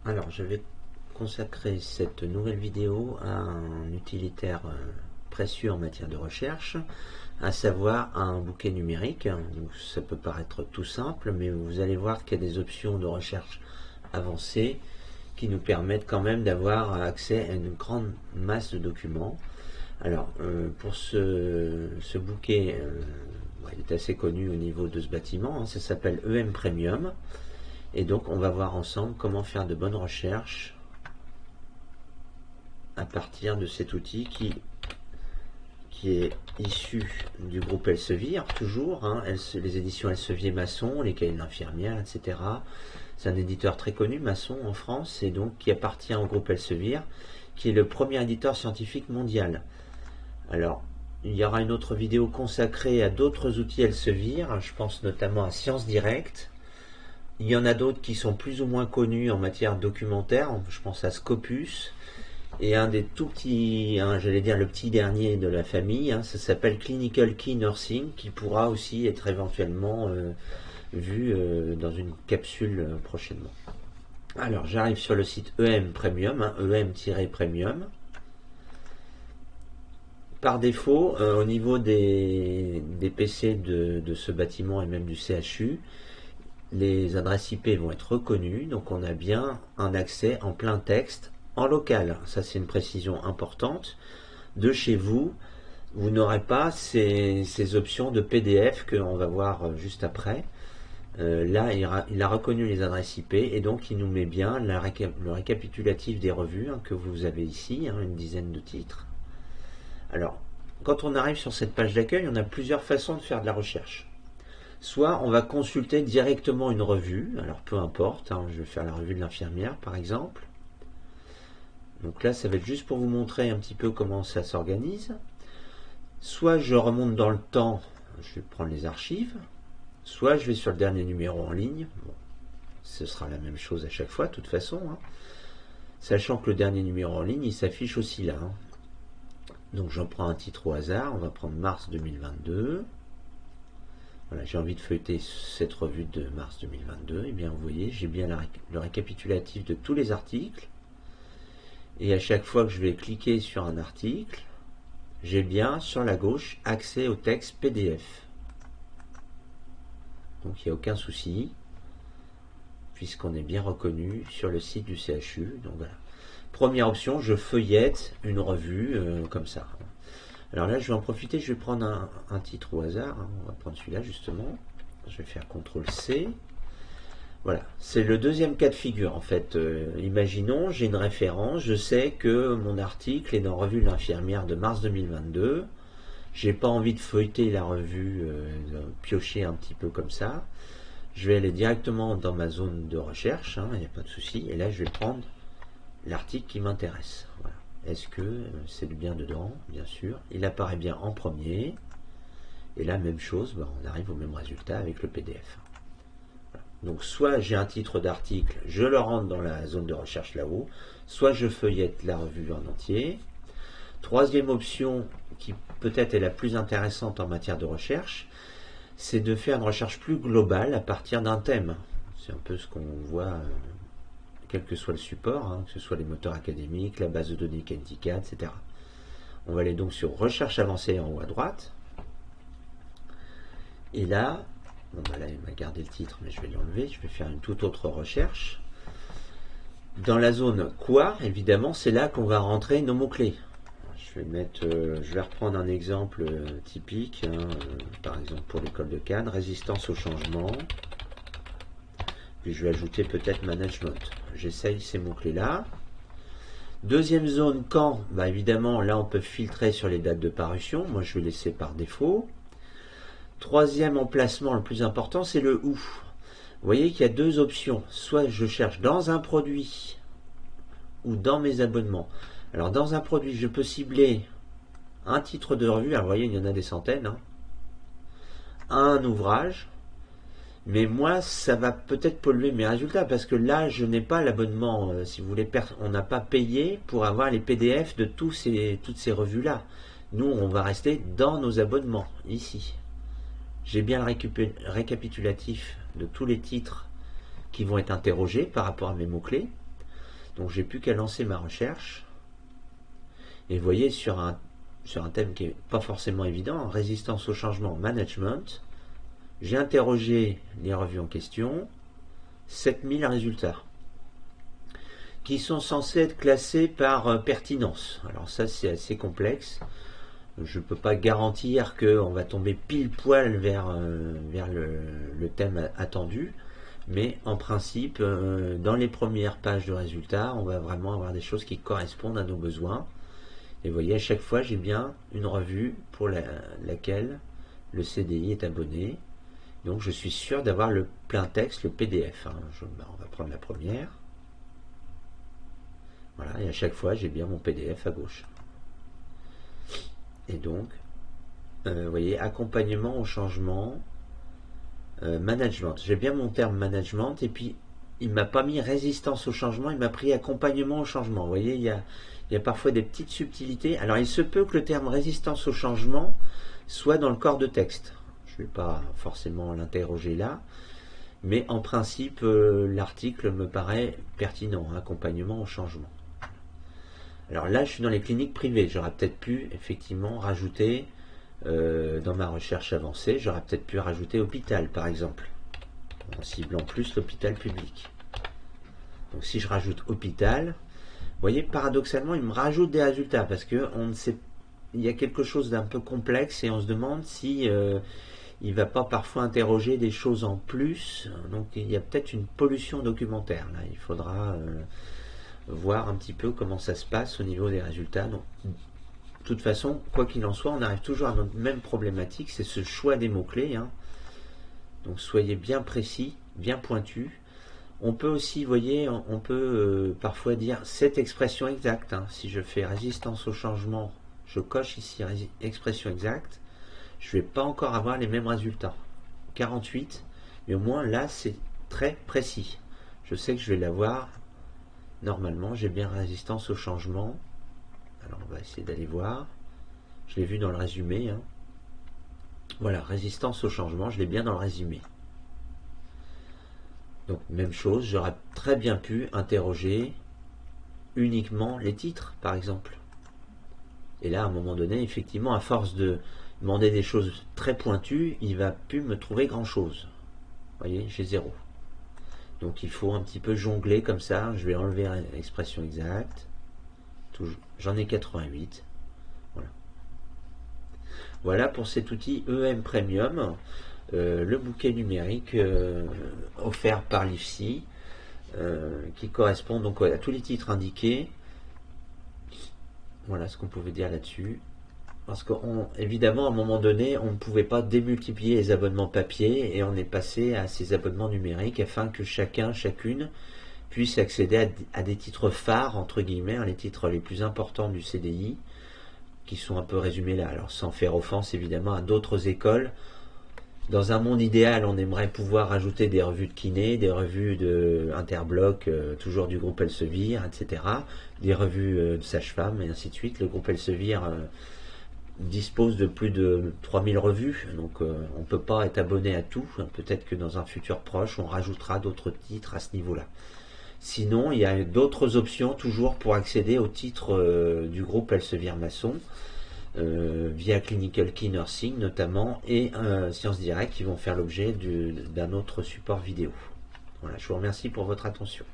Alors, je vais consacrer cette nouvelle vidéo à un utilitaire précieux en matière de recherche, à savoir un bouquet numérique. Donc, ça peut paraître tout simple, mais vous allez voir qu'il y a des options de recherche avancées qui nous permettent quand même d'avoir accès à une grande masse de documents. Alors, pour ce bouquet, il est assez connu au niveau de ce bâtiment, ça s'appelle EM Premium. Et donc on va voir ensemble comment faire de bonnes recherches à partir de cet outil qui est issu du groupe Elsevier, toujours, les éditions Elsevier Masson, les cahiers de l'infirmière, etc. C'est un éditeur très connu, Masson, en France, et donc qui appartient au groupe Elsevier, qui est le premier éditeur scientifique mondial. Alors, il y aura une autre vidéo consacrée à d'autres outils Elsevier, je pense notamment à Science Direct. Il y en a d'autres qui sont plus ou moins connus en matière documentaire, je pense à Scopus, et un des tout petits, j'allais dire le petit dernier de la famille, ça s'appelle Clinical Key Nursing, qui pourra aussi être éventuellement vu dans une capsule prochainement. Alors j'arrive sur le site EM Premium, EM-Premium. Par défaut, au niveau des PC de ce bâtiment et même du CHU, les adresses IP vont être reconnues, donc on a bien un accès en plein texte en local. Ça, c'est une précision importante. De chez vous, vous n'aurez pas ces options de PDF qu'on va voir juste après. Là, il a reconnu les adresses IP et donc il nous met bien le récapitulatif des revues que vous avez ici, une dizaine de titres. Alors, quand on arrive sur cette page d'accueil, on a plusieurs façons de faire de la recherche. Soit on va consulter directement une revue, alors peu importe, je vais faire la revue de l'infirmière par exemple. Donc là ça va être juste pour vous montrer un petit peu comment ça s'organise. Soit je remonte dans le temps, je vais prendre les archives, soit je vais sur le dernier numéro en ligne. Bon, ce sera la même chose à chaque fois de toute façon, sachant que le dernier numéro en ligne il s'affiche aussi là. Donc j'en prends un titre au hasard, on va prendre mars 2022. Voilà, j'ai envie de feuilleter cette revue de mars 2022. Et bien vous voyez, j'ai bien le récapitulatif de tous les articles. Et à chaque fois que je vais cliquer sur un article, j'ai bien sur la gauche accès au texte PDF. Donc il n'y a aucun souci, puisqu'on est bien reconnu sur le site du CHU. Donc voilà. Première option, je feuillette une revue comme ça. Alors là, je vais en profiter, je vais prendre un titre au hasard. On va prendre celui-là justement. Je vais faire CTRL-C. Voilà, c'est le deuxième cas de figure en fait. Imaginons, j'ai une référence, je sais que mon article est dans Revue de l'infirmière de mars 2022. J'ai pas envie de feuilleter la revue, de piocher un petit peu comme ça. Je vais aller directement dans ma zone de recherche, il n'y a pas de souci. Et là, je vais prendre l'article qui m'intéresse. Voilà. Est-ce que c'est bien dedans? Bien sûr. Il apparaît bien en premier. Et là, même chose, on arrive au même résultat avec le PDF. Voilà. Donc, soit j'ai un titre d'article, je le rentre dans la zone de recherche là-haut, soit je feuillette la revue en entier. Troisième option, qui peut-être est la plus intéressante en matière de recherche, c'est de faire une recherche plus globale à partir d'un thème. C'est un peu ce qu'on voit quel que soit le support, que ce soit les moteurs académiques, la base de données Kentika, etc. On va aller donc sur Recherche avancée en haut à droite. Et là, là il m'a gardé le titre, mais je vais l'enlever. Je vais faire une toute autre recherche. Dans la zone quoi, évidemment, c'est là qu'on va rentrer nos mots-clés. Je vais reprendre un exemple typique, par exemple pour l'école de Cannes, résistance au changement. Puis je vais ajouter peut-être management. J'essaye ces mots-clés-là. Deuxième zone, quand, évidemment, là on peut filtrer sur les dates de parution. Moi je vais laisser par défaut. Troisième emplacement, le plus important, c'est le où. Vous voyez qu'il y a deux options. Soit je cherche dans un produit ou dans mes abonnements. Alors dans un produit, je peux cibler un titre de revue. Alors vous voyez, il y en a des centaines. Un ouvrage. Mais moi, ça va peut-être polluer mes résultats parce que là, je n'ai pas l'abonnement. Si vous voulez, on n'a pas payé pour avoir les PDF de toutes ces revues-là. Nous, on va rester dans nos abonnements, ici. J'ai bien le récapitulatif de tous les titres qui vont être interrogés par rapport à mes mots-clés. Donc j'ai plus qu'à lancer ma recherche. Et vous voyez, sur un thème qui n'est pas forcément évident, résistance au changement, management, j'ai interrogé les revues en question, 7000 résultats, qui sont censés être classés par pertinence. Alors ça, c'est assez complexe. Je ne peux pas garantir qu'on va tomber pile poil vers le thème attendu, mais en principe, dans les premières pages de résultats, on va vraiment avoir des choses qui correspondent à nos besoins. Et vous voyez, à chaque fois, j'ai bien une revue pour laquelle le CDI est abonné. Donc je suis sûr d'avoir le plein texte, le PDF. On va prendre la première. Voilà, et à chaque fois, j'ai bien mon PDF à gauche. Et donc, vous voyez, accompagnement au changement, management. J'ai bien mon terme management, et puis il ne m'a pas mis résistance au changement, il m'a pris accompagnement au changement. Vous voyez, il y a parfois des petites subtilités. Alors il se peut que le terme résistance au changement soit dans le corps de texte. Je ne vais pas forcément l'interroger là, mais en principe, l'article me paraît pertinent, accompagnement au changement. Alors là, je suis dans les cliniques privées. J'aurais peut-être pu effectivement rajouter, dans ma recherche avancée, j'aurais peut-être pu rajouter hôpital, par exemple, en ciblant plus l'hôpital public. Donc si je rajoute hôpital, vous voyez, paradoxalement, il me rajoute des résultats, parce que on ne sait, il y a quelque chose d'un peu complexe, et on se demande si il ne va pas parfois interroger des choses en plus. Donc il y a peut-être une pollution documentaire. Là, il faudra voir un petit peu comment ça se passe au niveau des résultats. Donc, de toute façon, quoi qu'il en soit, on arrive toujours à notre même problématique, c'est ce choix des mots-clés. Donc soyez bien précis, bien pointu. On peut aussi, vous voyez, on peut parfois dire cette expression exacte. Si je fais résistance au changement, je coche ici expression exacte, je ne vais pas encore avoir les mêmes résultats. 48, mais au moins là, c'est très précis. Je sais que je vais l'avoir. Normalement, j'ai bien résistance au changement. Alors, on va essayer d'aller voir. Je l'ai vu dans le résumé. Voilà, résistance au changement, je l'ai bien dans le résumé. Donc, même chose, j'aurais très bien pu interroger uniquement les titres, par exemple. Et là, à un moment donné, effectivement, à force de demander des choses très pointues, il ne va plus me trouver grand-chose. Vous voyez, j'ai 0. Donc il faut un petit peu jongler comme ça. Je vais enlever l'expression exacte. J'en ai 88. Voilà. Voilà pour cet outil EM Premium, le bouquet numérique offert par l'IFSI, qui correspond donc à tous les titres indiqués. Voilà ce qu'on pouvait dire là-dessus. Parce qu'évidemment, à un moment donné, on ne pouvait pas démultiplier les abonnements papier et on est passé à ces abonnements numériques afin que chacune puisse accéder à des titres phares, entre guillemets, les titres les plus importants du CDI, qui sont un peu résumés là. Alors, sans faire offense, évidemment, à d'autres écoles. Dans un monde idéal, on aimerait pouvoir rajouter des revues de kiné, des revues de Interbloc, toujours du groupe Elsevier, etc. Des revues de sage-femme, et ainsi de suite. Le groupe Elsevier dispose de plus de 3000 revues, donc on ne peut pas être abonné à tout. Peut-être que dans un futur proche, on rajoutera d'autres titres à ce niveau-là. Sinon, il y a d'autres options toujours pour accéder aux titres du groupe Elsevier Masson, via Clinical Key Nursing notamment, et Sciences Direct, qui vont faire l'objet d'un autre support vidéo. Voilà, je vous remercie pour votre attention.